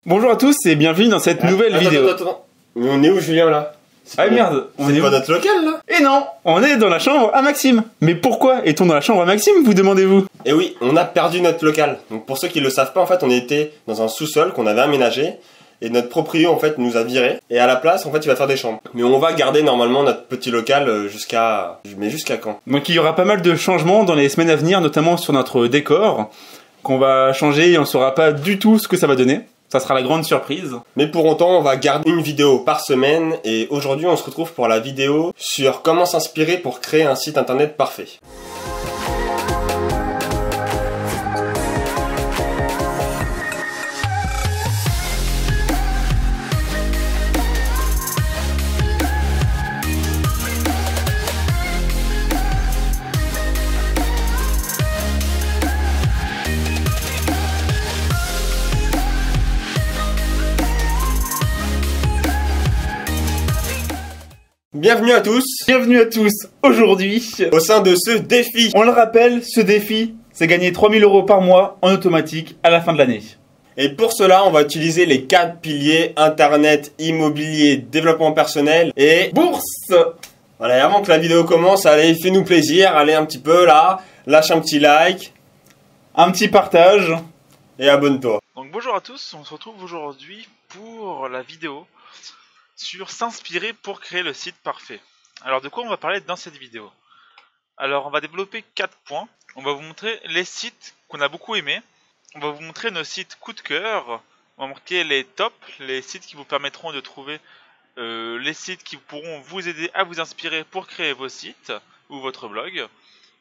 Bonjour à tous et bienvenue dans cette nouvelle vidéo. Attends. Mais on est où, Julien, là? Ah merde, on est pas notre local, là? Et non, on est dans la chambre à Maxime. Mais pourquoi est-on dans la chambre à Maxime, vous demandez-vous? Et oui, on a perdu notre local. Donc pour ceux qui le savent pas, en fait, on était dans un sous-sol qu'on avait aménagé. Et notre proprio, en fait, nous a viré. Et à la place, en fait, il va faire des chambres. Mais on va garder normalement notre petit local jusqu'à... Mais jusqu'à quand? Donc il y aura pas mal de changements dans les semaines à venir, notamment sur notre décor, qu'on va changer et on saura pas du tout ce que ça va donner. Ça sera la grande surprise. Mais pour autant, on va garder une vidéo par semaine. Et aujourd'hui, on se retrouve pour la vidéo sur comment s'inspirer pour créer un site internet parfait. Bienvenue à tous. Bienvenue à tous. Aujourd'hui, Au sein de ce défi. on le rappelle, ce défi, c'est gagner 3000 € par mois en automatique à la fin de l'année. Et pour cela, on va utiliser les 4 piliers internet, immobilier, développement personnel et Bourse. voilà, et avant que la vidéo commence, allez, fais-nous plaisir, allez un petit peu là, lâche un petit like Un petit partage. et abonne-toi. Donc bonjour à tous, on se retrouve aujourd'hui pour la vidéo sur s'inspirer pour créer le site parfait. Alors de quoi on va parler dans cette vidéo? Alors on va développer 4 points. On va vous montrer les sites qu'on a beaucoup aimés. On va vous montrer nos sites coup de cœur. On va montrer les tops, les sites qui vous permettront de trouver les sites qui pourront vous aider à vous inspirer pour créer vos sites ou votre blog.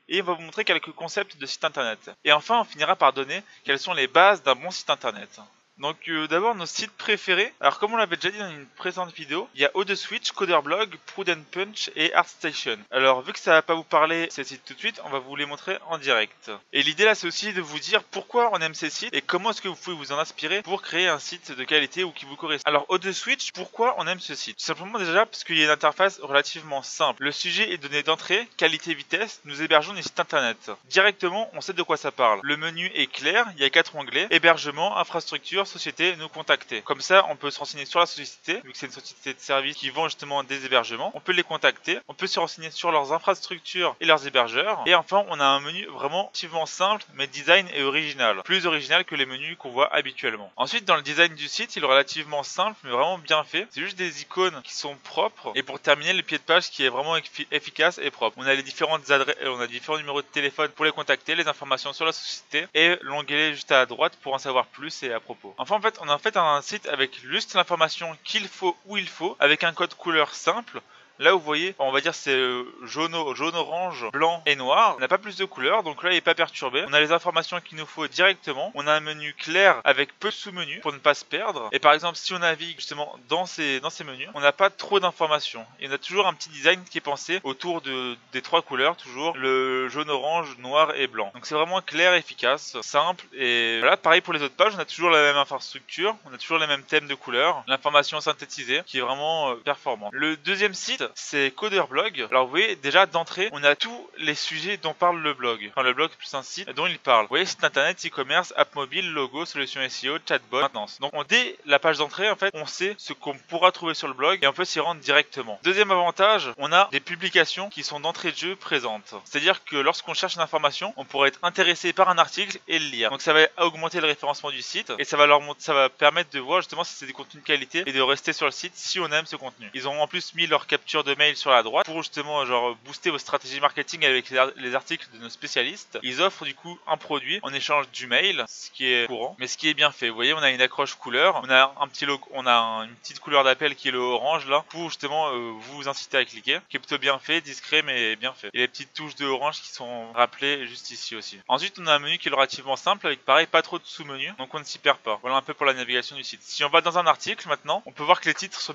Et on va vous montrer quelques concepts de site internet. Et enfin, on finira par donner quelles sont les bases d'un bon site internet. Donc d'abord nos sites préférés. Alors comme on l'avait déjà dit dans une précédente vidéo, il y a OdeSwitch, Coderblog, Prudent Punch et ArtStation. Alors vu que ça va pas vous parler ces sites tout de suite, on va vous les montrer en direct. Et l'idée là c'est aussi de vous dire pourquoi on aime ces sites et comment est-ce que vous pouvez vous en inspirer pour créer un site de qualité ou qui vous correspond. Alors OdeSwitch, pourquoi on aime ce site? Tout simplement déjà parce qu'il y a une interface relativement simple. Le sujet est donné d'entrée, qualité, vitesse, nous hébergeons des sites internet. Directement on sait de quoi ça parle. Le menu est clair, il y a 4 onglets, hébergement, infrastructure, société, nous contacter. Comme ça, on peut se renseigner sur la société, vu que c'est une société de services qui vend justement des hébergements. On peut les contacter, on peut se renseigner sur leurs infrastructures et leurs hébergeurs. Et enfin, on a un menu vraiment relativement simple, mais design est original. Plus original que les menus qu'on voit habituellement. Ensuite, dans le design du site, il est relativement simple, mais vraiment bien fait. C'est juste des icônes qui sont propres. Et pour terminer, le pied de page qui est vraiment efficace et propre. On a les différentes adresses, on a différents numéros de téléphone pour les contacter, les informations sur la société et l'onglet juste à droite pour en savoir plus et à propos. Enfin, en fait, on a fait un site avec juste l'information qu'il faut où il faut, avec un code couleur simple. Là, vous voyez, on va dire c'est jaune, orange, blanc et noir. On n'a pas plus de couleurs, donc là, il n'est pas perturbé. On a les informations qu'il nous faut directement. On a un menu clair avec peu de sous-menus pour ne pas se perdre. Et par exemple, si on navigue justement dans ces menus, on n'a pas trop d'informations. Et on a toujours un petit design qui est pensé autour des 3 couleurs, toujours le jaune, orange, noir et blanc. Donc c'est vraiment clair, efficace, simple. Et voilà, pareil pour les autres pages, on a toujours la même infrastructure, on a toujours les mêmes thèmes de couleurs, l'information synthétisée qui est vraiment performant. Le deuxième site, c'est Coderblog. Alors vous voyez, déjà d'entrée, on a tous les sujets dont parle le blog. Enfin le blog plus un site dont il parle. Vous voyez, site internet, e-commerce, app mobile, logo, solution SEO, chatbot, maintenance. Donc dès la page d'entrée, en fait, on sait ce qu'on pourra trouver sur le blog et on peut s'y rendre directement. Deuxième avantage, on a des publications qui sont d'entrée de jeu présentes. C'est-à-dire que lorsqu'on cherche une information, on pourrait être intéressé par un article et le lire. Donc ça va augmenter le référencement du site et ça va permettre de voir justement si c'est des contenus de qualité et de rester sur le site si on aime ce contenu. Ils ont en plus mis leur capture de mail sur la droite pour justement genre booster vos stratégies marketing avec les articles de nos spécialistes. Ils offrent du coup un produit en échange du mail, ce qui est courant, mais ce qui est bien fait. Vous voyez, on a une accroche couleur, on a un petit logo, on a une petite couleur d'appel qui est le orange là pour justement vous inciter à cliquer, qui est plutôt bien fait, discret mais bien fait. Et les petites touches de orange qui sont rappelées juste ici aussi. Ensuite, on a un menu qui est relativement simple avec pareil pas trop de sous-menus, donc on ne s'y perd pas. Voilà un peu pour la navigation du site. Si on va dans un article maintenant, on peut voir que les titres sont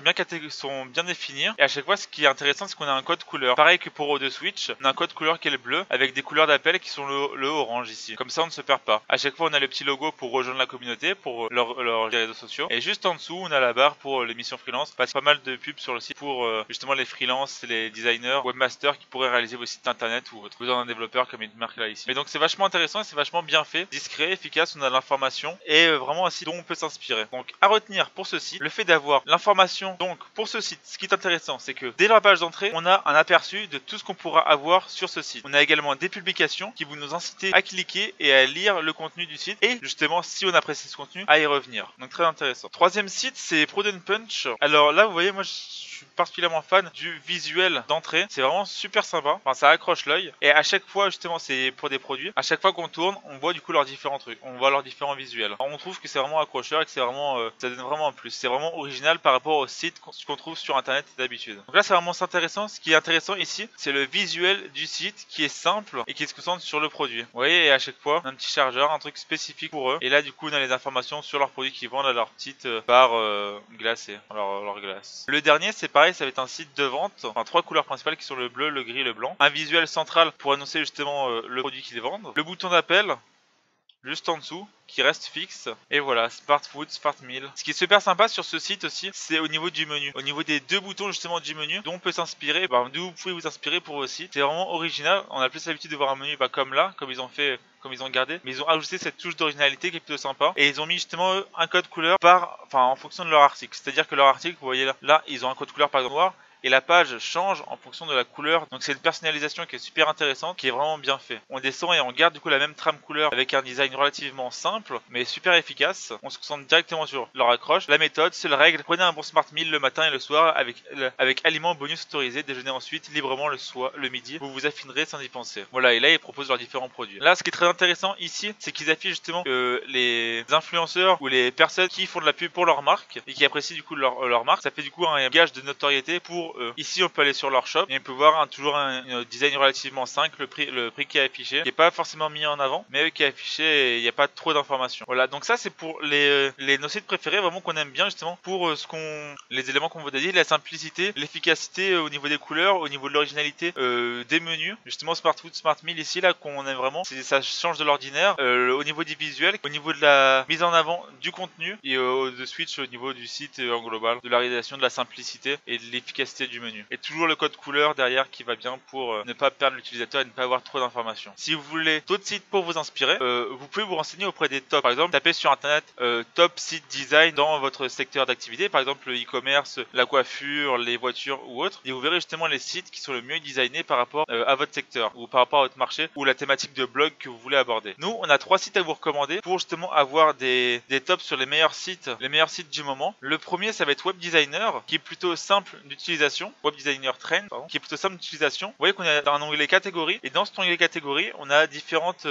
bien définis et à chaque fois ce qui est intéressant, c'est qu'on a un code couleur. Pareil que pour O2 Switch, on a un code couleur qui est le bleu avec des couleurs d'appel qui sont le orange ici. Comme ça, on ne se perd pas. À chaque fois, on a le petit logo pour rejoindre la communauté, pour leurs réseaux sociaux. Et juste en dessous, on a la barre pour les missions freelance. Parce qu'il y a pas mal de pubs sur le site pour justement les freelances, les designers, webmasters qui pourraient réaliser vos sites internet ou autre. Vous avez un développeur comme une marque là ici. Mais donc c'est vachement intéressant et c'est vachement bien fait, discret, efficace. On a l'information et vraiment un site dont on peut s'inspirer. Donc à retenir pour ce site, le fait d'avoir l'information. Donc pour ce site, ce qui est intéressant, c'est que dès la page d'entrée, on a un aperçu de tout ce qu'on pourra avoir sur ce site. On a également des publications qui vont nous inciter à cliquer et à lire le contenu du site et justement, si on apprécie ce contenu, à y revenir. Donc très intéressant. Troisième site, c'est Prudent Punch. Alors là, vous voyez, moi je suis particulièrement fan du visuel d'entrée. C'est vraiment super sympa. Enfin, ça accroche l'œil. Et à chaque fois, justement, c'est pour des produits. À chaque fois qu'on tourne, on voit du coup leurs différents trucs. On voit leurs différents visuels. Alors, on trouve que c'est vraiment accrocheur et que c'est vraiment, ça donne vraiment un plus. C'est vraiment original par rapport au site qu'on trouve sur Internet d'habitude. Donc là, c'est vraiment intéressant. Ce qui est intéressant ici, c'est le visuel du site qui est simple et qui se concentre sur le produit. Vous voyez, et à chaque fois, un petit chargeur, un truc spécifique pour eux. Et là, du coup, on a les informations sur leurs produits qu'ils vendent à leur petite barre glacée. Alors, leur glace. Le dernier, c'est pareil, ça va être un site de vente. Enfin, 3 couleurs principales qui sont le bleu, le gris et le blanc. Un visuel central pour annoncer justement le produit qu'ils vendent. Le bouton d'appel, juste en dessous, qui reste fixe. Et voilà, Smart Food, Smart Meal. Ce qui est super sympa sur ce site aussi, c'est au niveau du menu. Au niveau des deux boutons justement du menu, dont on peut s'inspirer, d'où vous pouvez vous inspirer pour vos sites. C'est vraiment original. On a plus l'habitude de voir un menu comme là, comme ils ont fait, comme ils ont gardé. Mais ils ont ajouté cette touche d'originalité qui est plutôt sympa. Et ils ont mis justement un code couleur en fonction de leur article. C'est-à-dire que leur article, vous voyez là, ils ont un code couleur par exemple noir. Et la page change en fonction de la couleur. Donc c'est une personnalisation qui est super intéressante, qui est vraiment bien fait. On descend et on garde du coup la même trame couleur avec un design relativement simple, mais super efficace. On se concentre directement sur leur accroche. La méthode, seule règle, prenez un bon Smart Meal le matin et le soir avec aliments bonus autorisés. Déjeunez ensuite librement le midi. Vous vous affinerez sans y penser. Voilà, et là ils proposent leurs différents produits. Là, ce qui est très intéressant ici, c'est qu'ils affichent justement les influenceurs ou les personnes qui font de la pub pour leur marque et qui apprécient du coup leur marque. Ça fait du coup un gage de notoriété pour ici on peut aller sur leur shop et on peut voir toujours un design relativement simple, le prix qui est affiché, qui n'est pas forcément mis en avant, mais qui est affiché et il n'y a pas trop d'informations. Voilà, donc ça c'est pour nos sites préférés, vraiment qu'on aime bien justement pour les éléments qu'on vous a dit, la simplicité, l'efficacité au niveau des couleurs, au niveau de l'originalité des menus. Justement Smart Food, Smart Meal ici là qu'on aime vraiment, ça change de l'ordinaire au niveau du visuel, au niveau de la mise en avant du contenu et de Switch au niveau du site en global, de la réalisation, de la simplicité et de l'efficacité du menu. Et toujours le code couleur derrière qui va bien pour ne pas perdre l'utilisateur et ne pas avoir trop d'informations. Si vous voulez d'autres sites pour vous inspirer, vous pouvez vous renseigner auprès des top. Par exemple, tapez sur internet top site design dans votre secteur d'activité, par exemple le e-commerce, la coiffure, les voitures ou autres, et vous verrez justement les sites qui sont le mieux designés par rapport à votre secteur ou par rapport à votre marché ou la thématique de blog que vous voulez aborder. Nous, on a 3 sites à vous recommander pour justement avoir des tops sur les meilleurs sites du moment. Le premier, ça va être Web Designer, qui est plutôt simple d'utilisation. Web Designer Trend, qui est plutôt simple d'utilisation. Vous voyez qu'on a un onglet catégorie et dans cet onglet catégorie, on a différentes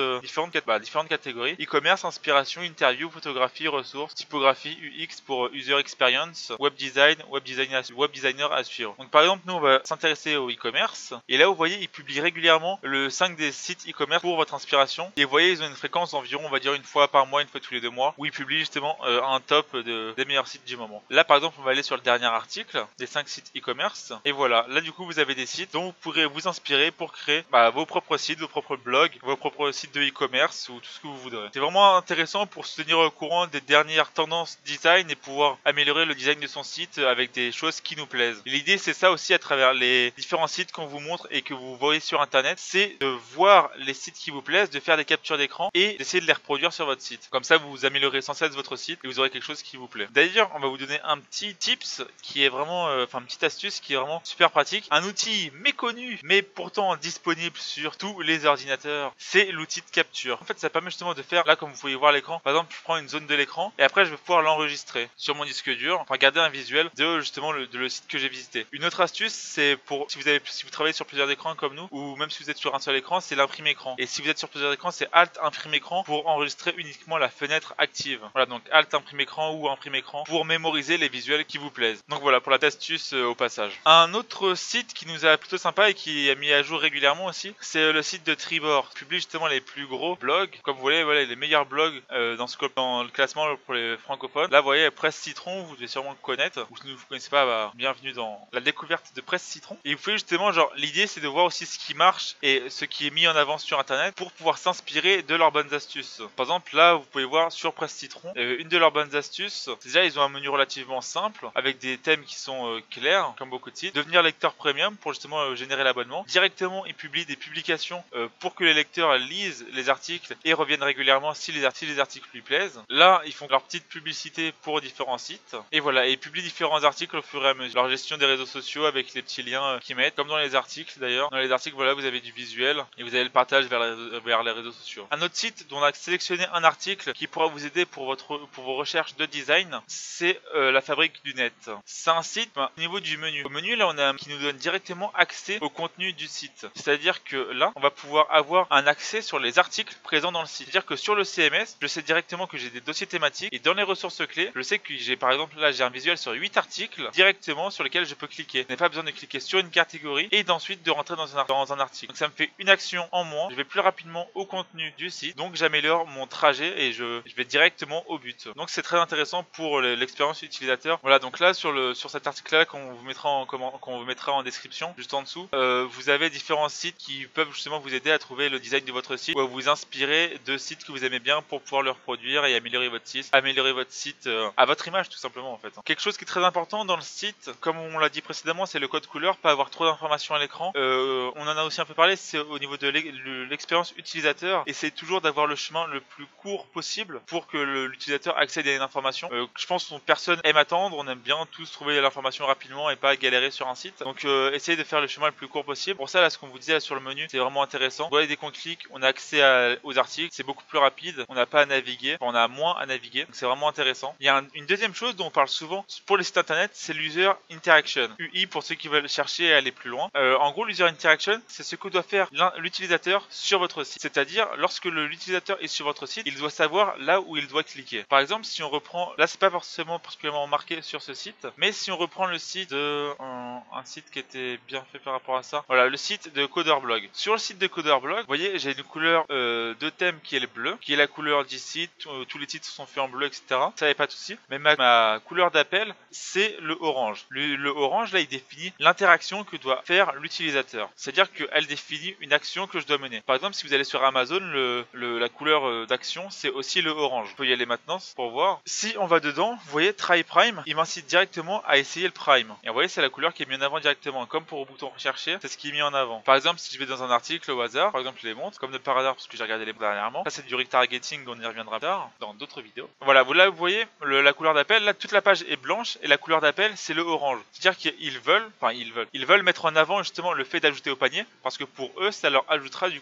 catégories. E-commerce, inspiration, interview, photographie, ressources, typographie, UX pour user experience, web designer à suivre. Donc par exemple, nous on va s'intéresser au e-commerce et là vous voyez, ils publient régulièrement le 5 des sites e-commerce pour votre inspiration. Et vous voyez, ils ont une fréquence d'environ, on va dire une fois par mois, une fois tous les 2 mois, où ils publient justement un top des meilleurs sites du moment. Là par exemple, on va aller sur le dernier article des 5 sites e-commerce. Et voilà, là du coup vous avez des sites dont vous pourrez vous inspirer pour créer vos propres sites, vos propres blogs, vos propres sites de e-commerce ou tout ce que vous voudrez. C'est vraiment intéressant pour se tenir au courant des dernières tendances design et pouvoir améliorer le design de son site avec des choses qui nous plaisent. L'idée c'est ça aussi à travers les différents sites qu'on vous montre et que vous voyez sur internet, c'est de voir les sites qui vous plaisent, de faire des captures d'écran et d'essayer de les reproduire sur votre site. Comme ça vous améliorez sans cesse votre site et vous aurez quelque chose qui vous plaît. D'ailleurs, on va vous donner un petit tips qui est vraiment, une petite astuce qui est vraiment super pratique. Un outil méconnu mais pourtant disponible sur tous les ordinateurs, c'est l'outil de capture. En fait, ça permet justement de faire, là comme vous pouvez voir l'écran, par exemple je prends une zone de l'écran et après je vais pouvoir l'enregistrer sur mon disque dur, enfin garder un visuel de justement le site que j'ai visité. Une autre astuce, c'est pour si vous travaillez sur plusieurs écrans comme nous, ou même si vous êtes sur un seul écran, c'est l'imprime écran. Et si vous êtes sur plusieurs écrans, c'est Alt imprime écran pour enregistrer uniquement la fenêtre active. Voilà, donc Alt imprime écran ou imprime écran pour mémoriser les visuels qui vous plaisent. Donc voilà pour la petite astuce au passage. davantage. Un autre site qui nous a plutôt sympa et qui est mis à jour régulièrement aussi, c'est le site de Tribord. Il publie justement les plus gros blogs. Comme vous voyez, voilà, les meilleurs blogs dans le classement pour les francophones. Là, vous voyez, Presse Citron, vous devez sûrement le connaître. Ou si vous ne connaissez pas, bah, bienvenue dans la découverte de Presse Citron. Et vous pouvez justement, genre, l'idée c'est de voir aussi ce qui marche et ce qui est mis en avant sur internet pour pouvoir s'inspirer de leurs bonnes astuces. Par exemple, là, vous pouvez voir sur Presse Citron, une de leurs bonnes astuces, c'est déjà, ils ont un menu relativement simple avec des thèmes qui sont clairs, comme beaucoup de sites. Devenir lecteur premium pour justement générer l'abonnement. Directement, ils publient des publications pour que les lecteurs lisent les articles et reviennent régulièrement si les articles lui plaisent. Là, ils font leur petite publicité pour différents sites. Et voilà, et ils publient différents articles au fur et à mesure. Leur gestion des réseaux sociaux avec les petits liens qu'ils mettent, comme dans les articles d'ailleurs. Dans les articles, voilà, vous avez du visuel et vous avez le partage vers les réseaux sociaux. Un autre site dont on a sélectionné un article qui pourra vous aider pour vos recherches de design, c'est la Fabrique du Net. C'est un site au niveau du menu. Au menu, là, on a qui nous donne directement accès au contenu du site. C'est-à-dire que là, on va pouvoir avoir un accès sur les articles présents dans le site. C'est-à-dire que sur le CMS, je sais directement que j'ai des dossiers thématiques et dans les ressources clés, je sais que j'ai par exemple là, j'ai un visuel sur 8 articles directement sur lesquels je peux cliquer. Je n'ai pas besoin de cliquer sur une catégorie et d'ensuite de rentrer dans un article. Donc ça me fait une action en moins. Je vais plus rapidement au contenu du site. Donc j'améliore mon trajet et je vais directement au but. Donc c'est très intéressant pour l'expérience utilisateur. Voilà, donc là sur cet article-là qu'on vous mettra en description, juste en dessous, vous avez différents sites qui peuvent justement vous aider à trouver le design de votre site ou à vous inspirer de sites que vous aimez bien pour pouvoir le reproduire et améliorer votre site à votre image tout simplement en fait. Quelque chose qui est très important dans le site, comme on l'a dit précédemment, c'est le code couleur, pas avoir trop d'informations à l'écran. On en a aussi un peu parlé, c'est au niveau de l'expérience utilisateur, essayer toujours d'avoir le chemin le plus court possible pour que l'utilisateur accède à une information. Je pense que personne aime attendre, on aime bien tous trouver l'information rapidement et pas galérer sur un site. Donc essayez de faire le chemin le plus court possible. Pour ça, là, ce qu'on vous disait là, sur le menu, c'est vraiment intéressant. Vous voyez, dès qu'on clique, on a accès aux articles, c'est beaucoup plus rapide, on n'a pas à naviguer, enfin, on a moins à naviguer, donc c'est vraiment intéressant. Il y a une deuxième chose dont on parle souvent pour les sites internet, c'est l'user interaction. UI pour ceux qui veulent chercher et aller plus loin. En gros, l'user interaction, c'est ce que doit faire l'utilisateur sur votre site. C'est-à-dire, lorsque l'utilisateur est sur votre site, il doit savoir là où il doit cliquer. Par exemple, si on reprend, là c'est pas forcément particulièrement marqué sur ce site, mais si on reprend le site de un site qui était bien fait par rapport à ça, voilà, le site de Coderblog. Sur le site de Coderblog, vous voyez, j'ai une couleur de thème qui est le bleu, qui est la couleur du site, tous les titres sont faits en bleu, etc. Ça n'est pas de souci. Mais ma couleur d'appel, c'est le orange. Le orange, là, il définit l'interaction que doit faire l'utilisateur. C'est-à-dire qu'elle définit une action que je dois mener. Par exemple, si vous allez sur Amazon, la couleur d'action, c'est aussi le orange. Je peux y aller maintenant pour voir. Si on va dedans, vous voyez, Try Prime, il m'incite directement à essayer le Prime. Et vous voyez, c'est la couleur qui est mise en avant directement. Comme pour le bouton rechercher, c'est ce qui est mis en avant. Par exemple, si je vais dans un article au hasard, par exemple, je les montre, comme de par hasard, parce que j'ai regardé les dernièrement. Ça, c'est du retargeting, on y reviendra plus tard, dans d'autres vidéos. Voilà, là, vous voyez, la couleur d'appel, là, toute la page est blanche, et la couleur d'appel, c'est le orange. C'est-à-dire qu'ils veulent mettre en avant, justement, le fait d'ajouter au panier, parce que pour eux, ça leur ajoutera du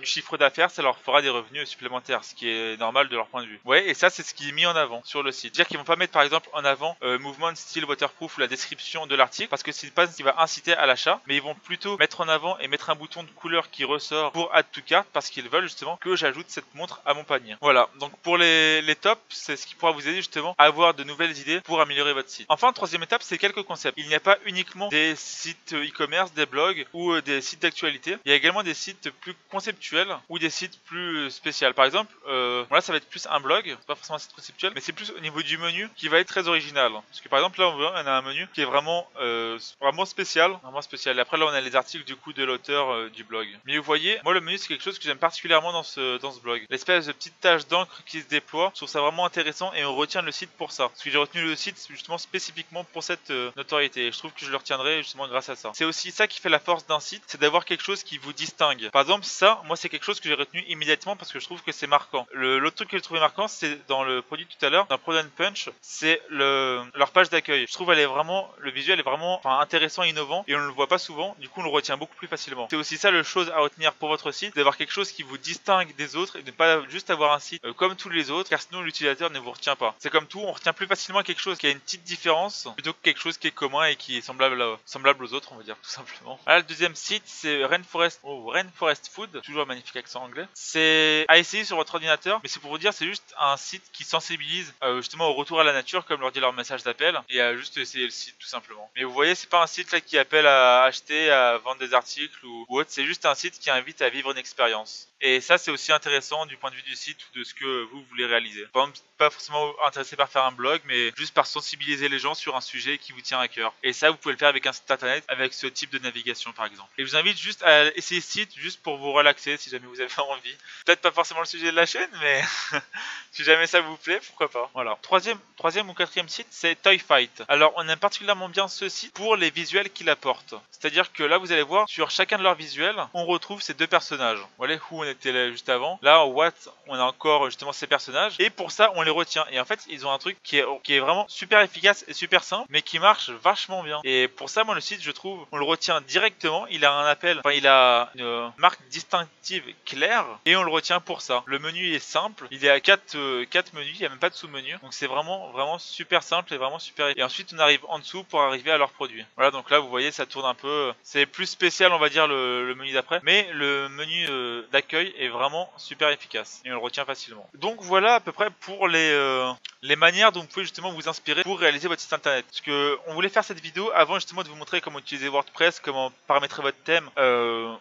chiffre d'affaires, ça leur fera des revenus supplémentaires, ce qui est normal de leur point de vue. Ouais, et ça, c'est ce qui est mis en avant sur le site. C'est-à-dire qu'ils vont pas mettre, par exemple, en avant Movement, Style, Waterproof ou la description de l'article, parce que c'est pas ce qui va inciter à l'achat, mais ils vont plutôt mettre en avant et mettre un bouton de couleur qui ressort pour Add to Cart, parce qu'ils veulent justement que j'ajoute cette montre à mon panier. Voilà, donc pour les tops, c'est ce qui pourra vous aider justement à avoir de nouvelles idées pour améliorer votre site. Enfin, troisième étape, c'est quelques concepts. Il n'y a pas uniquement des sites e-commerce, des blogs ou des sites d'actualité. Il y a également des sites plus conceptuels ou des sites plus spéciaux. Par exemple, là, ça va être plus un blog, c'est pas forcément un site conceptuel, mais c'est plus au niveau du menu qui va être très original. Parce que par exemple, là, on a un menu qui est vraiment spécial. Et après, là, on a les articles du coup de l'auteur du blog. Mais vous voyez, moi, le menu, c'est quelque chose que j'aime particulièrement dans ce blog. L'espèce de petite tache d'encre qui se déploie, je trouve ça vraiment intéressant et on retient le site pour ça. Parce que j'ai retenu le site justement spécifiquement pour cette notoriété. Et je trouve que je le retiendrai justement grâce à ça. C'est aussi ça qui fait la force d'un site, c'est d'avoir quelque chose qui vous distingue. Par exemple, ça, moi, c'est quelque chose que j'ai retenu immédiatement parce que je trouve que c'est marquant. L'autre truc que j'ai trouvé marquant, c'est dans le produit tout à l'heure, dans Prod & Punch, c'est leur page d'accueil. Je trouve le visuel est vraiment intéressant et innovant et on ne le voit pas souvent, du coup on le retient beaucoup plus facilement. C'est aussi ça le chose à retenir pour votre site, d'avoir quelque chose qui vous distingue des autres et de ne pas juste avoir un site comme tous les autres, car sinon l'utilisateur ne vous retient pas. C'est comme tout, on retient plus facilement quelque chose qui a une petite différence plutôt que quelque chose qui est commun et qui est semblable aux autres, on va dire tout simplement. Voilà, le deuxième site, c'est Rainforest Food, toujours un magnifique accent anglais. C'est à essayer sur votre ordinateur, mais c'est pour vous dire, c'est juste un site qui sensibilise justement au retour à la nature, comme leur dit leur message d'appel, et à juste essayer le site tout simplement. simplement. Mais vous voyez, c'est pas un site là qui appelle à acheter, à vendre des articles ou autre, c'est juste un site qui invite à vivre une expérience. Et ça, c'est aussi intéressant du point de vue du site ou de ce que vous voulez réaliser. Par exemple, pas forcément intéressé par faire un blog, mais juste par sensibiliser les gens sur un sujet qui vous tient à cœur. Et ça, vous pouvez le faire avec un site internet, avec ce type de navigation par exemple. Et je vous invite juste à essayer ce site, juste pour vous relaxer si jamais vous avez envie. Peut-être pas forcément le sujet de la chaîne, mais si jamais ça vous plaît, pourquoi pas. Voilà. Troisième ou quatrième site, c'est Toy Fight. Alors, on aime particulièrement bien ce site pour les visuels qu'il apporte. C'est-à-dire que là, vous allez voir, sur chacun de leurs visuels, on retrouve ces deux personnages. Voilà où on était là juste avant. Là, en What, on a encore justement ces personnages. Et pour ça, on les retient. Et en fait, ils ont un truc qui est vraiment super efficace et super simple, mais qui marche vachement bien. Et pour ça, moi, le site, je trouve, on le retient directement. Il a un appel, enfin, il a une marque distinctive claire, et on le retient pour ça. Le menu est simple. Il y a 4 menus, il n'y a même pas de sous-menu. Donc c'est vraiment super simple et vraiment super. Et ensuite, on arrive en dessous pour arriver à leurs produits. Voilà, donc là, vous voyez, ça tourne un peu. C'est plus spécial, on va dire, le menu d'après. Mais le menu d'accueil est vraiment super efficace. Et on le retient facilement. Donc voilà à peu près pour les manières dont vous pouvez justement vous inspirer pour réaliser votre site internet. Parce que on voulait faire cette vidéo avant justement de vous montrer comment utiliser WordPress, comment paramétrer votre thème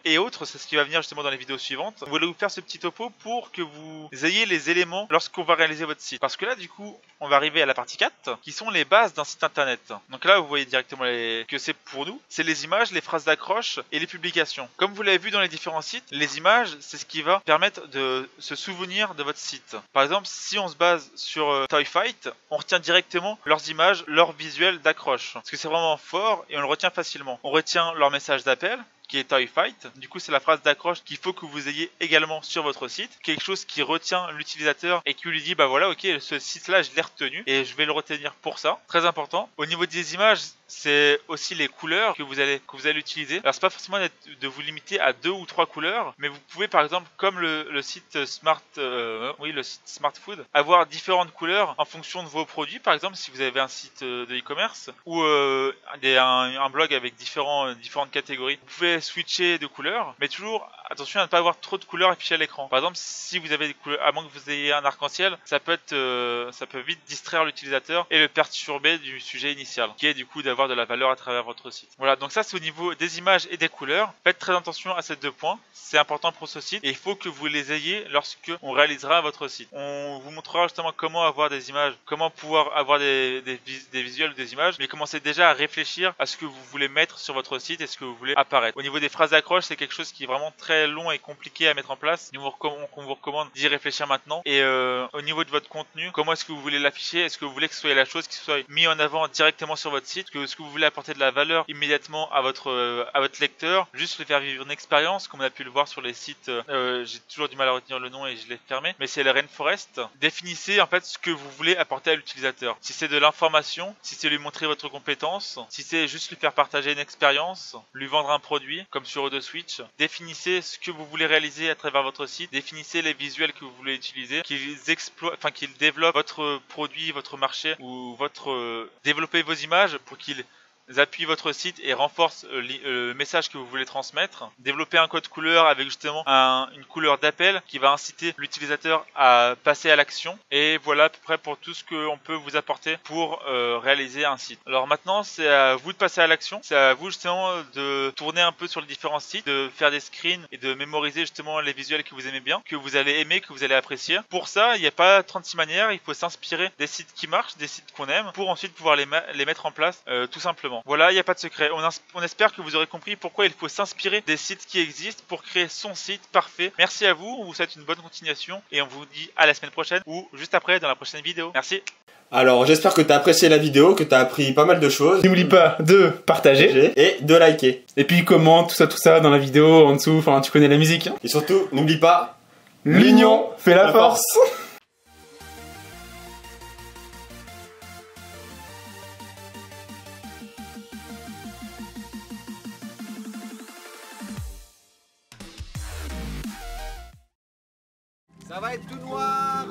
et autres. C'est ce qui va venir justement dans les vidéos suivantes. On voulait vous faire ce petit topo pour que vous ayez les éléments lorsqu'on va réaliser votre site. Parce que là, du coup, on va arriver à la partie 4, qui sont les bases d'un site internet. Donc là, vous voyez directement que c'est pour nous. C'est les images, les phrases d'accroche et les publications. Comme vous l'avez vu dans les différents sites, les images, c'est ce qui va permettre de se souvenir de votre site. Par exemple, si on se base sur Toy Fight, on retient directement leurs images, leurs visuels d'accroche. Parce que c'est vraiment fort et on le retient facilement. On retient leur message d'appel, qui est Toy Fight. Du coup, c'est la phrase d'accroche qu'il faut que vous ayez également sur votre site. Quelque chose qui retient l'utilisateur et qui lui dit, bah voilà, ok, ce site-là, je l'ai retenu et je vais le retenir pour ça. Très important. Au niveau des images, c'est aussi les couleurs que vous allez utiliser. Alors, c'est pas forcément de vous limiter à 2 ou 3 couleurs, mais vous pouvez, par exemple, comme le site le site Smart Food, avoir différentes couleurs en fonction de vos produits. Par exemple, si vous avez un site de e-commerce ou un blog avec différentes catégories, vous pouvez switcher de couleurs, mais toujours attention à ne pas avoir trop de couleurs affichées à l'écran. Par exemple, si vous avez des couleurs, à moins que vous ayez un arc-en-ciel, ça peut vite distraire l'utilisateur et le perturber du sujet initial, qui est du coup d'avoir de la valeur à travers votre site. Voilà, donc ça c'est au niveau des images et des couleurs. Faites très attention à ces 2 points, c'est important pour ce site et il faut que vous les ayez lorsque on réalisera votre site. On vous montrera justement comment avoir des images, comment pouvoir avoir des visuels ou des images, mais commencez déjà à réfléchir à ce que vous voulez mettre sur votre site et ce que vous voulez apparaître. Au niveau des phrases d'accroche, c'est quelque chose qui est vraiment très long et compliqué à mettre en place. On vous recommande d'y réfléchir maintenant. Et au niveau de votre contenu, comment est-ce que vous voulez l'afficher? Est-ce que vous voulez que ce soit la chose qui soit mise en avant directement sur votre site? Est-ce que vous voulez apporter de la valeur immédiatement à votre lecteur? Juste le faire vivre une expérience, comme on a pu le voir sur les sites. J'ai toujours du mal à retenir le nom et je l'ai fermé. Mais c'est le Rainforest. Définissez en fait ce que vous voulez apporter à l'utilisateur. Si c'est de l'information, si c'est lui montrer votre compétence, si c'est juste lui faire partager une expérience, lui vendre un produit, comme sur Switch. Définissez ce que vous voulez réaliser à travers votre site, définissez les visuels que vous voulez utiliser, qu'ils développent votre produit, votre marché ou développez vos images pour qu'ils appuie votre site et renforce le message que vous voulez transmettre. Développer un code couleur avec justement une couleur d'appel qui va inciter l'utilisateur à passer à l'action. Et voilà à peu près pour tout ce qu'on peut vous apporter pour réaliser un site. Alors maintenant, c'est à vous de passer à l'action. C'est à vous justement de tourner un peu sur les différents sites, de faire des screens et de mémoriser justement les visuels que vous aimez bien, que vous allez aimer, que vous allez apprécier. Pour ça, il n'y a pas 36 manières. Il faut s'inspirer des sites qui marchent, des sites qu'on aime, pour ensuite pouvoir les mettre en place tout simplement. Voilà, il n'y a pas de secret. On espère que vous aurez compris pourquoi il faut s'inspirer des sites qui existent pour créer son site parfait. Merci à vous, on vous souhaite une bonne continuation et on vous dit à la semaine prochaine ou juste après dans la prochaine vidéo. Merci. Alors j'espère que tu as apprécié la vidéo, que tu as appris pas mal de choses. N'oublie pas de partager et de liker. Et puis commente tout ça dans la vidéo, en dessous, enfin tu connais la musique. Et surtout, n'oublie pas, l'union fait la force. Ça va être tout noir.